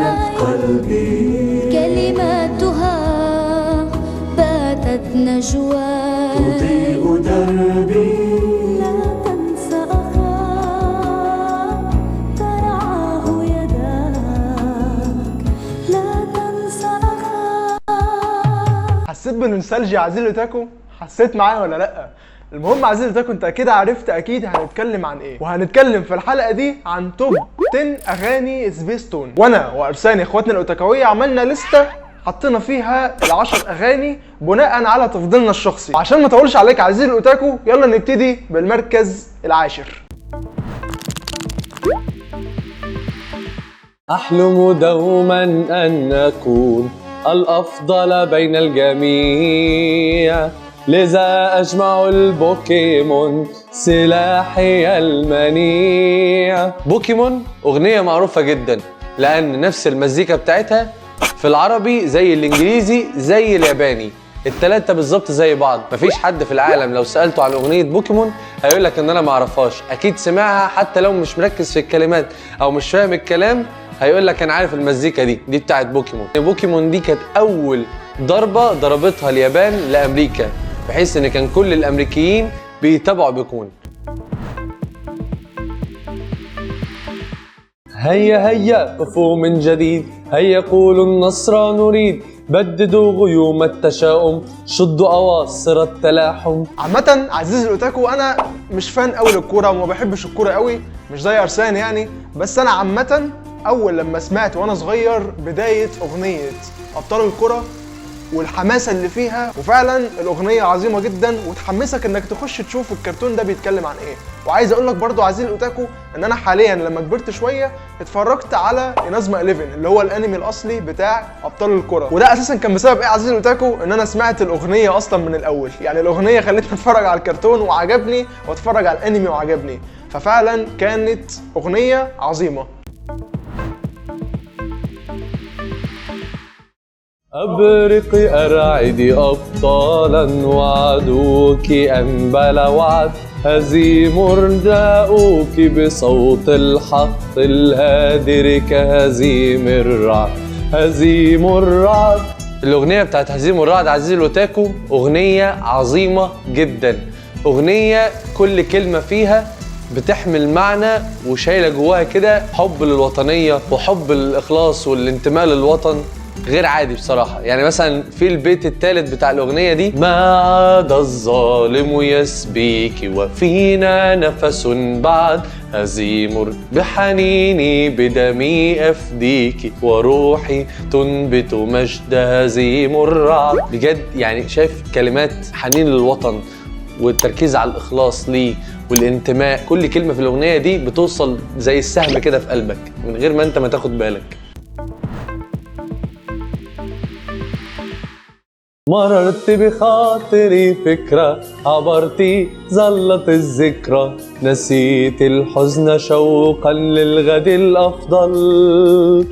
كانت قلبي كلماتها باتت نجوى تضيء دربي. لا تنسى أخاك ترعاه يداك، لا تنسى أخاك. حسيت بالنوستالجيا يا عزيزي الاوتاكو؟ حسيت معايا ولا لا؟ المهم عزيزي الاوتاكو، انت اكيد عرفت اكيد هنتكلم عن ايه، وهنتكلم في الحلقه دي عن توب 10 اغاني سبيس تون. وانا وارساني اخواتنا الاوتاكويه عملنا لسته حطينا فيها ال10 اغاني بناء على تفضيلنا الشخصي. عشان ما اطولش عليك يا عزيزي الاوتاكو، يلا نبتدي بالمركز العاشر. أحلم دوما أن أكون الأفضل بين الجميع، لذا أجمع البوكيمون سلاحي المنيع. بوكيمون أغنية معروفة جدا لأن نفس المزيكا بتاعتها في العربي زي الإنجليزي زي الياباني، التلاتة بالظبط زي بعض. مفيش حد في العالم لو سألته عن أغنية بوكيمون هيقولك إن أنا معرفهاش، أكيد سمعها حتى لو مش مركز في الكلمات أو مش فاهم الكلام، هيقول لك انا عارف المزيكا دي بتاعت بوكيمون. بوكيمون دي كانت اول ضربه ضربتها اليابان لامريكا، بحيث ان كان كل الامريكيين بيتابعوا بوكيمون. هيا هيا قفوا من جديد، هيا قولوا النصر نريد، بددوا غيوم التشاؤم، شدوا اواصر التلاحم. عامة عزيزي الاوتاكو، انا مش فان قوي للكوره وما بحبش الكوره قوي، مش زي ارسان يعني. بس انا عامة اول لما سمعت وانا صغير بداية اغنية ابطال الكرة والحماسة اللي فيها، وفعلا الاغنية عظيمة جدا وتحمسك انك تخش تشوف الكرتون ده بيتكلم عن ايه. وعايز اقول لك برضو عزيزي الاوتاكو ان انا حاليا لما كبرت شوية اتفرجت على انازما 11 اللي هو الانمي الاصلي بتاع ابطال الكرة، وده اساسا كان بسبب ايه عزيزي الاوتاكو؟ ان انا سمعت الاغنية اصلا من الاول. يعني الاغنية خلتني اتفرج على الكرتون وعجبني واتفرج على الانمي وعجبني، ففعلا كانت اغنية عظيمة. أبرقي أرعدي أبطالا وعدوك أنبل وعد، هزيم رداؤك بصوت الحق الهادر كهزيم الرعد، هزيم الرعد. الأغنية بتاعت هزيم الرعد عزيزي الأوتاكو أغنية عظيمة جدا، أغنية كل كلمة فيها بتحمل معنى وشايلة جواها كده حب للوطنية وحب الإخلاص والانتماء للوطن غير عادي بصراحة. يعني مثلا في البيت الثالث بتاع الأغنية دي، ما عاد الظالم يسبيك وفينا نفس بعد، هزيم بحنيني بدمي أفديك وروحي تنبت مجد هزيم الرعد. بجد يعني شايف كلمات حنين للوطن والتركيز على الإخلاص ليه والانتماء، كل كلمة في الأغنية دي بتوصل زي السهم كده في قلبك من غير ما أنت ما تاخد بالك. مررت بخاطري فكرة، عبرتي ظلت الذكرى، نسيت الحزن شوقا للغد الأفضل،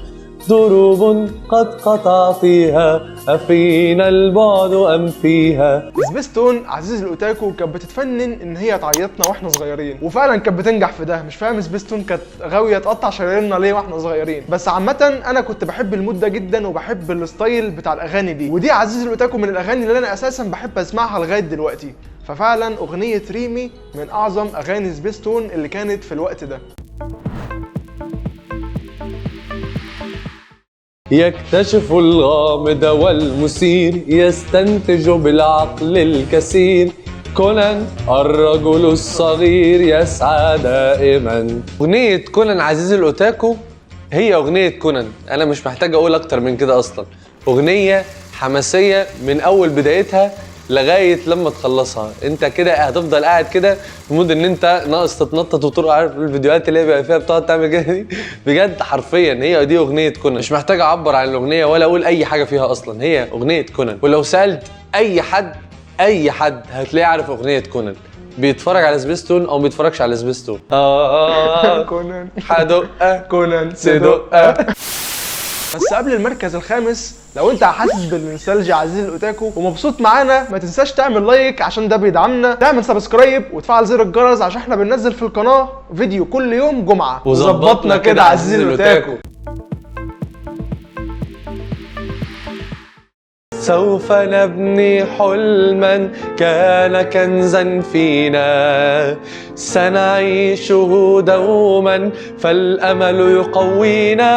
دروب قد قطعتيها، أفينا البعد أم فيها. سبيستون عزيزي الاوتاكو كانت بتتفنن ان هي تعيطنا واحنا صغيرين، وفعلا كانت بتنجح في ده. مش فاهم سبيستون كانت غاويه تقطع شراييننا ليه واحنا صغيرين. بس عامه انا كنت بحب المود ده جدا وبحب الستايل بتاع الاغاني دي، ودي عزيزي الاوتاكو من الاغاني اللي انا اساسا بحب اسمعها لغايه دلوقتي. ففعلا اغنيه ريمي من اعظم اغاني سبيستون اللي كانت في الوقت ده. يكتشف الغامض والمثير، يستنتج بالعقل الكثير، كونان الرجل الصغير يسعى دائما. أغنية كونان عزيزي الأوتاكو هي أغنية كونان، أنا مش محتاج أقول أكتر من كده أصلا. أغنية حماسية من أول بدايتها لغايه لما تخلصها. انت كده هتفضل قاعد كده في مود ان انت ناقص تتنطط وترقع. عارف الفيديوهات اللي هي بيبقى فيها بتقعد تعمل كده دي؟ بجد حرفيا هي دي اغنيه كونان، مش محتاج اعبر عن الاغنيه ولا اقول اي حاجه فيها اصلا، هي اغنيه كونان. ولو سالت اي حد هتلاقيه عارف اغنيه كونان، بيتفرج على سبيستون او ما بيتفرجش على سبيستون. كونان حدقه كونان سدقه. بس قبل المركز الخامس، لو انت حاسس بالنوستالجيا عزيزي الاوتاكو ومبسوط معانا، ما تنساش تعمل لايك عشان ده بيدعمنا، تعمل سبسكرايب وتفعل زر الجرس عشان احنا بننزل في القناه فيديو كل يوم جمعه. وظبطنا كده عزيزي الاوتاكو. سوف نبني حلما كان كنزا فينا، سنعيشه دوما فالأمل يقوينا،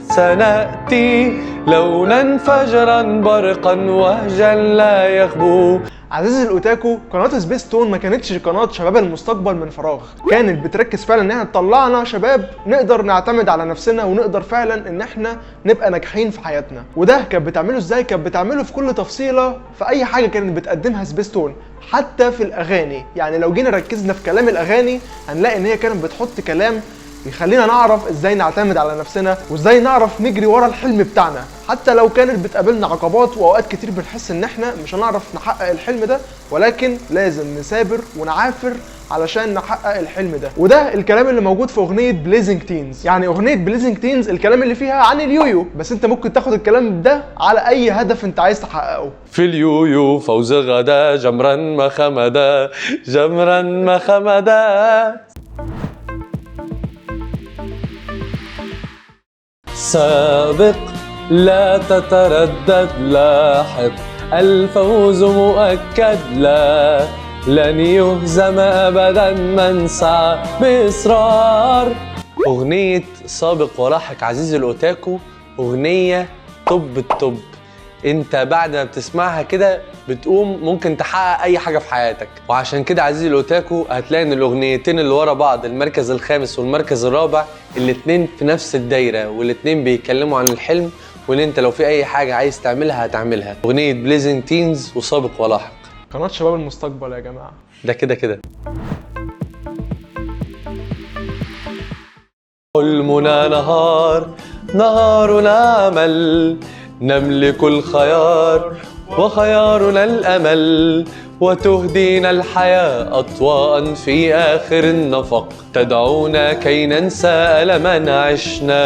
سنأتي لونا فجرا برقا وهجا لا يخبو. عزيزي الاوتاكو، قناه سبيس تون ما كانتش قناه شباب المستقبل من فراغ، كانت بتركز فعلا ان احنا تطلعنا شباب نقدر نعتمد على نفسنا ونقدر فعلا ان احنا نبقى ناجحين في حياتنا. وده كانت بتعمله ازاي؟ كانت بتعمله في كل تفصيله في اي حاجه كانت بتقدمها سبيس تون، حتى في الاغاني. يعني لو جينا ركزنا في كلام الاغاني هنلاقي ان هي كانت بتحط كلام يخلينا نعرف ازاي نعتمد على نفسنا وازاي نعرف نجري ورا الحلم بتاعنا، حتى لو كانت بتقابلنا عقبات واوقات كتير بنحس ان احنا مش هنعرف نحقق الحلم ده، ولكن لازم نثابر ونعافر علشان نحقق الحلم ده. وده الكلام اللي موجود في اغنيه بليزنج تينز. يعني اغنيه بليزنج تينز الكلام اللي فيها عن اليويو، بس انت ممكن تاخد الكلام ده على اي هدف انت عايز تحققه. في اليويو فوز غدا جمرا ما خمدا، جمرا ما خمدا. سابق لا تتردد، لاحق الفوز مؤكد، لا لن يهزم أبدا من سعى بإصرار. أغنية سابق ولاحق عزيزي الأوتاكو أغنية توب التوب. انت بعد ما بتسمعها كده بتقوم ممكن تحقق اي حاجه في حياتك. وعشان كده عزيزي الاوتاكو هتلاقي ان الاغنيتين اللي ورا بعض، المركز الخامس والمركز الرابع، الاتنين في نفس الدايره، والاتنين بيتكلموا عن الحلم وان انت لو في اي حاجه عايز تعملها هتعملها. اغنيه بليزنج تينز وسابق ولاحق، قناه شباب المستقبل يا جماعه، ده كده كده. حلمنا نهار، نهارنا امل، نملك الخيار وخيارنا الأمل، وتهدينا الحياة أطواء في آخر النفق، تدعونا كي ننسى ألما عشنا.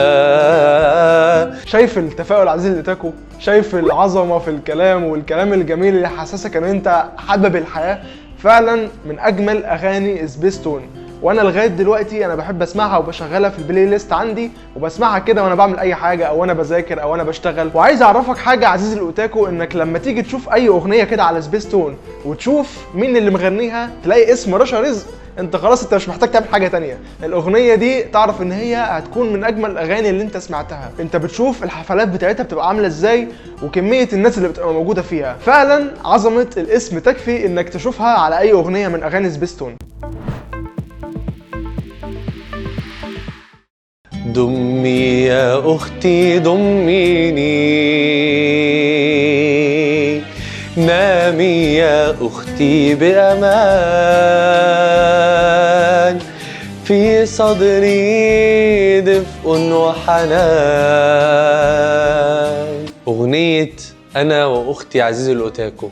شايف التفاؤل عزيزي الاوتاكو؟ شايف العظمه في الكلام والكلام الجميل اللي حسسك ان انت حابب الحياه؟ فعلا من اجمل اغاني سبيس تون، وانا لغايه دلوقتي انا بحب اسمعها وبشغلها في البلاي ليست عندي، وبسمعها كده وانا بعمل اي حاجه او انا بذاكر او انا بشتغل. وعايز اعرفك حاجه عزيزي الاوتاكو، انك لما تيجي تشوف اي اغنيه كده على سبيس تون وتشوف مين اللي مغنيها تلاقي اسم رشا رزق، انت خلاص انت مش محتاج تعمل حاجه تانية. الاغنيه دي تعرف ان هي هتكون من اجمل الاغاني اللي انت سمعتها. انت بتشوف الحفلات بتاعتها بتبقى عامله ازاي وكميه الناس اللي بتبقى موجوده فيها. فعلا عظمه الاسم تكفي انك تشوفها على اي اغنيه من اغاني سبيس تون. دمي يا أختي دميني، نامي يا أختي بأمان، في صدري دفء وحنان. أغنية أنا وأختي عزيزي الأوتاكو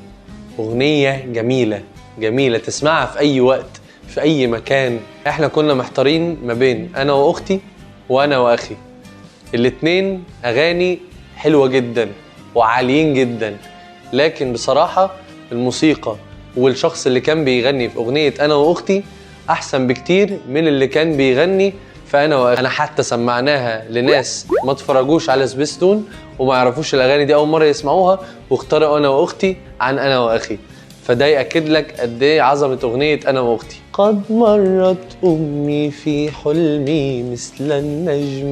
أغنية جميلة جميلة تسمعها في أي وقت في أي مكان. إحنا كنا محتارين ما بين أنا وأختي وأنا وأخي، الاتنين أغاني حلوة جدا وعاليين جدا، لكن بصراحة الموسيقى والشخص اللي كان بيغني في أغنية أنا وأختي أحسن بكتير من اللي كان بيغني في أنا وأخي. أنا حتى سمعناها لناس ما اتفرجوش على سبيس تون وما يعرفوش الأغاني دي، أول مرة يسمعوها واختاروا أنا وأختي عن أنا وأخي، فده يأكد لك قد ايه عظمة أغنية أنا وأختي. قد مرت أمي في حلمي مثل النجم.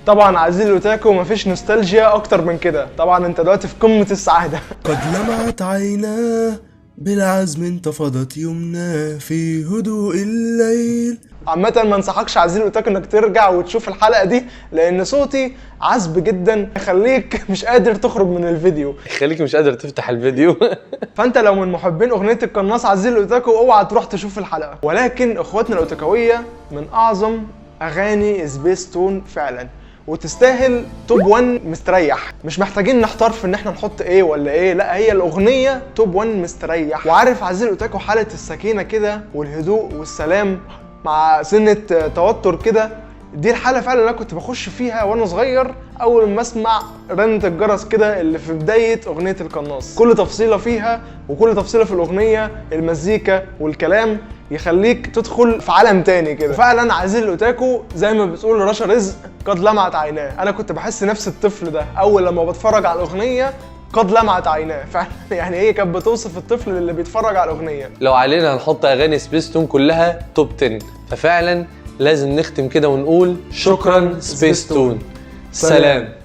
طبعا عزيزي الاوتاكو مفيش نوستالجيا أكتر من كده، طبعا أنت دلوقتي في قمة السعادة. قد لمعت عيناه بالعزم انتفضت يمناه في هدوء الليل. عامة ما انصحكش عزيزي الاوتاكو انك ترجع وتشوف الحلقة دي، لان صوتي عذب جدا يخليك مش قادر تخرج من الفيديو، يخليك مش قادر تفتح الفيديو. فانت لو من محبين اغنية القناص عزيزي الاوتاكو اوعى تروح تشوف الحلقة. ولكن اخواتنا الاوتاكوية من اعظم اغاني سبيس تون فعلا، وتستاهل توب 1 مستريح. مش محتاجين نحتار في ان احنا نحط ايه ولا ايه، لا هي الاغنية توب 1 مستريح. وعارف عزيزي الاوتاكو حالة السكينة كده والهدوء والسلام مع سنة توتر كده، دي الحالة فعلا اللي انا كنت بخش فيها وانا صغير اول ما اسمع رنة الجرس كده اللي في بداية اغنية القناص. كل تفصيلة فيها وكل تفصيلة في الاغنية، المزيكا والكلام يخليك تدخل في عالم تاني كده. فعلا عزيزي الاوتاكو زي ما بتقول رشا رزق قد لمعت عيناه. انا كنت بحس نفس الطفل ده اول لما بتفرج على الاغنية قد لمعت عيناه فعلا. يعني هي كانت بتوصف الطفل اللي بيتفرج على الاغنيه. لو علينا هنحط اغاني سبيستون كلها توب 10، ففعلا لازم نختم كده ونقول شكرا سبيستون. سلام.